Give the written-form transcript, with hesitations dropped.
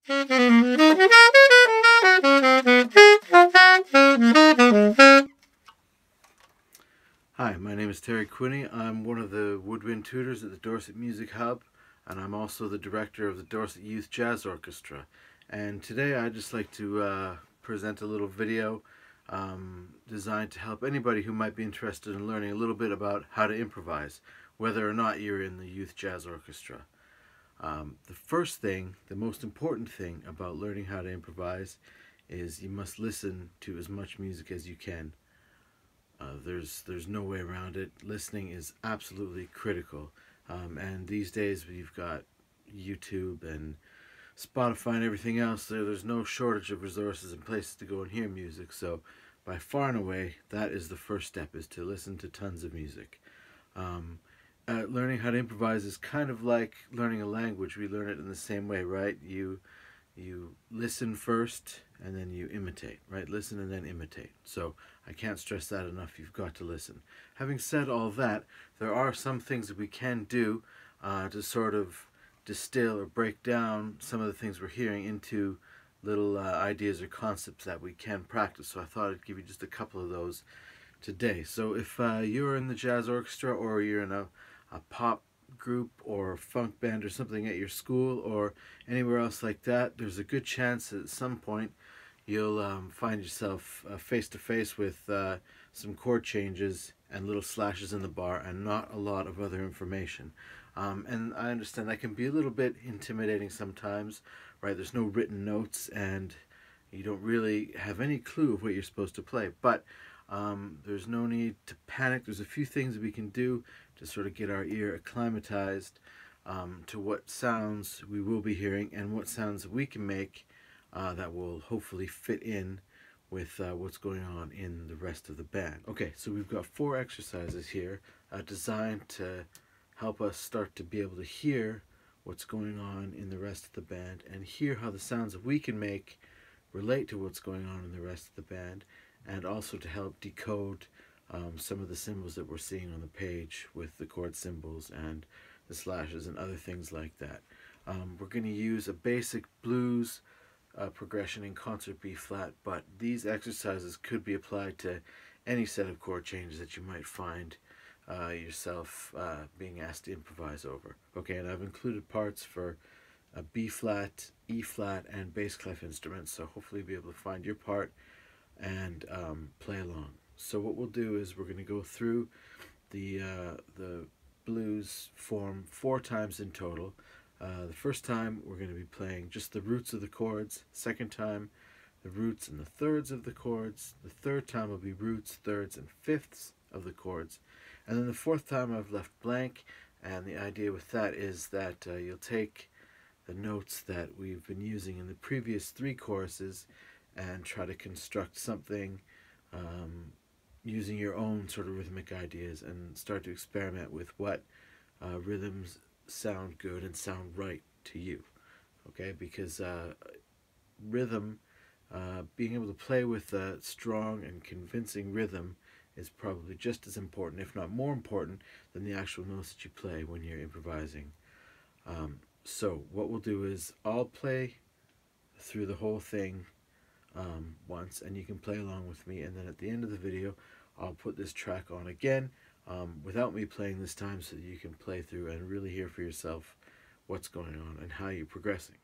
Hi, my name is Terry Quinney. I'm one of the woodwind tutors at the Dorset Music Hub, and I'm also the director of the Dorset Youth Jazz Orchestra. And today I'd just like to present a little video designed to help anybody who might be interested in learning a little bit about how to improvise, whether or not you're in the Youth Jazz Orchestra. The first thing, the most important thing about learning how to improvise is you must listen to as much music as you can. There's no way around it. Listening is absolutely critical. And these days we've got YouTube and Spotify and everything else. There's no shortage of resources and places to go and hear music. So by far and away, that is the first step, is to listen to tons of music. Learning how to improvise is kind of like learning a language. We learn it in the same way, right? You listen first and then you imitate, right? Listen and then imitate. So I can't stress that enough. You've got to listen. Having said all that, there are some things that we can do to sort of distill or break down some of the things we're hearing into little ideas or concepts that we can practice. So I thought I'd give you just a couple of those today. So if you're in the jazz orchestra, or you're in a pop group or funk band or something at your school or anywhere else like that, there's a good chance that at some point you'll find yourself face to face with some chord changes and little slashes in the bar and not a lot of other information. And I understand that can be a little bit intimidating sometimes, right? There's no written notes and you don't really have any clue of what you're supposed to play, but there's no need to panic. There's a few things that we can do to sort of get our ear acclimatized to what sounds we will be hearing and what sounds we can make that will hopefully fit in with what's going on in the rest of the band. Okay, so we've got 4 exercises here designed to help us start to be able to hear what's going on in the rest of the band and hear how the sounds that we can make relate to what's going on in the rest of the band, and also to help decode some of the symbols that we're seeing on the page with the chord symbols and the slashes and other things like that. We're going to use a basic blues progression in concert B flat, but these exercises could be applied to any set of chord changes that you might find yourself being asked to improvise over. Okay, and I've included parts for B flat, E flat, and bass clef instruments, so hopefully you'll be able to find your part and play along. So what we'll do is we're going to go through the blues form 4 times in total. The first time we're going to be playing just the roots of the chords. Second time, the roots and the thirds of the chords. The third time will be roots, thirds, and fifths of the chords. And then the fourth time I've left blank, and the idea with that is that you'll take the notes that we've been using in the previous 3 choruses and try to construct something using your own sort of rhythmic ideas and start to experiment with what rhythms sound good and sound right to you. Okay, because rhythm, being able to play with a strong and convincing rhythm is probably just as important, if not more important, than the actual notes that you play when you're improvising. So what we'll do is I'll play through the whole thing once, and you can play along with me, and then at the end of the video I'll put this track on again without me playing this time, so that you can play through and really hear for yourself what's going on and how you're progressing.